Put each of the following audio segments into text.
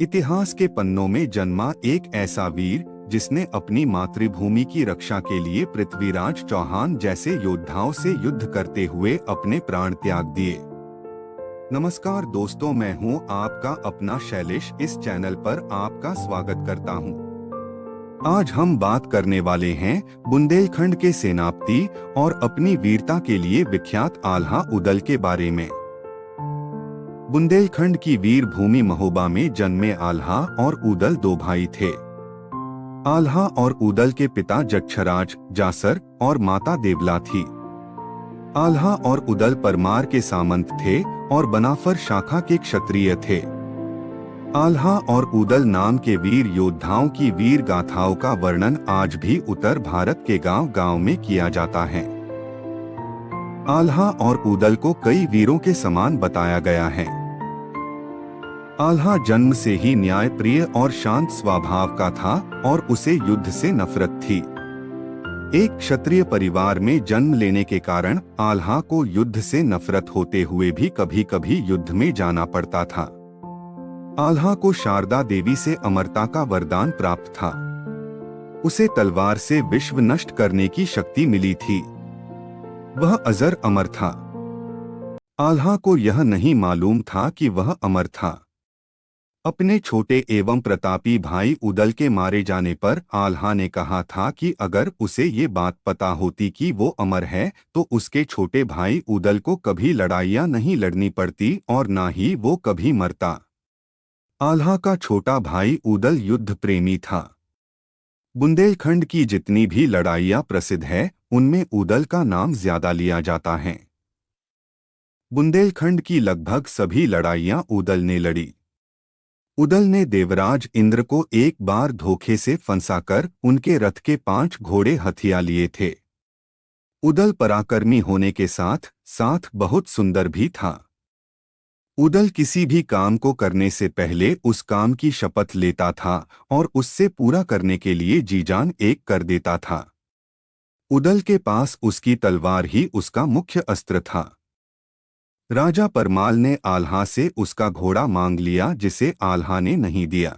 इतिहास के पन्नों में जन्मा एक ऐसा वीर जिसने अपनी मातृभूमि की रक्षा के लिए पृथ्वीराज चौहान जैसे योद्धाओं से युद्ध करते हुए अपने प्राण त्याग दिए। नमस्कार दोस्तों, मैं हूं आपका अपना शैलेश। इस चैनल पर आपका स्वागत करता हूं। आज हम बात करने वाले हैं बुंदेलखंड के सेनापति और अपनी वीरता के लिए विख्यात आल्हा उदल के बारे में। बुंदेलखंड की वीर भूमि महोबा में जन्मे आल्हा और उदल दो भाई थे। आल्हा और उदल के पिता जक्षराज जासर और माता देवला थी। आल्हा और उदल परमार के सामंत थे और बनाफर शाखा के क्षत्रिय थे। आल्हा और उदल नाम के वीर योद्धाओं की वीर गाथाओं का वर्णन आज भी उत्तर भारत के गांव-गांव में किया जाता है। आल्हा और उदल को कई वीरों के समान बताया गया है। आल्हा जन्म से ही न्याय प्रिय और शांत स्वभाव का था और उसे युद्ध से नफरत थी। एक क्षत्रिय परिवार में जन्म लेने के कारण आल्हा को युद्ध से नफरत होते हुए भी कभी-कभी युद्ध में जाना पड़ता था। आल्हा को शारदा देवी से अमरता का वरदान प्राप्त था। उसे तलवार से विश्व नष्ट करने की शक्ति मिली थी। वह अजर अमर था। आल्हा को यह नहीं मालूम था कि वह अमर था। अपने छोटे एवं प्रतापी भाई उदल के मारे जाने पर आल्हा ने कहा था कि अगर उसे ये बात पता होती कि वो अमर है तो उसके छोटे भाई उदल को कभी लड़ाइयाँ नहीं लड़नी पड़ती और ना ही वो कभी मरता। आल्हा का छोटा भाई उदल युद्ध प्रेमी था। बुंदेलखंड की जितनी भी लड़ाइयाँ प्रसिद्ध है उनमें उदल का नाम ज्यादा लिया जाता है। बुंदेलखंड की लगभग सभी लड़ाइयाँ उदल ने लड़ी। उदल ने देवराज इंद्र को एक बार धोखे से फंसाकर उनके रथ के 5 घोड़े हथिया लिए थे। उदल पराक्रमी होने के साथ साथ बहुत सुंदर भी था। उदल किसी भी काम को करने से पहले उस काम की शपथ लेता था और उससे पूरा करने के लिए जी जान एक कर देता था। उदल के पास उसकी तलवार ही उसका मुख्य अस्त्र था। राजा परमाल ने आल्हा से उसका घोड़ा मांग लिया जिसे आल्हा ने नहीं दिया,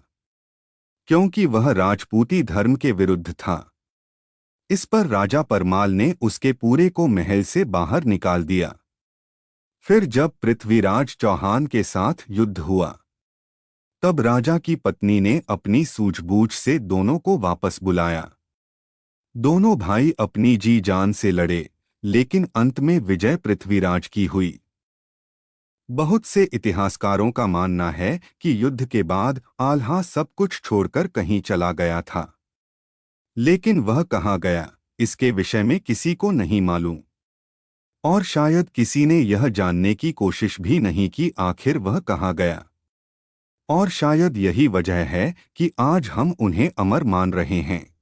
क्योंकि वह राजपूती धर्म के विरुद्ध था। इस पर राजा परमाल ने उसके पूरे को महल से बाहर निकाल दिया। फिर जब पृथ्वीराज चौहान के साथ युद्ध हुआ तब राजा की पत्नी ने अपनी सूझबूझ से दोनों को वापस बुलाया। दोनों भाई अपनी जी जान से लड़े, लेकिन अंत में विजय पृथ्वीराज की हुई। बहुत से इतिहासकारों का मानना है कि युद्ध के बाद आल्हा सब कुछ छोड़कर कहीं चला गया था, लेकिन वह कहाँ गया इसके विषय में किसी को नहीं मालूम और शायद किसी ने यह जानने की कोशिश भी नहीं की आखिर वह कहाँ गया। और शायद यही वजह है कि आज हम उन्हें अमर मान रहे हैं।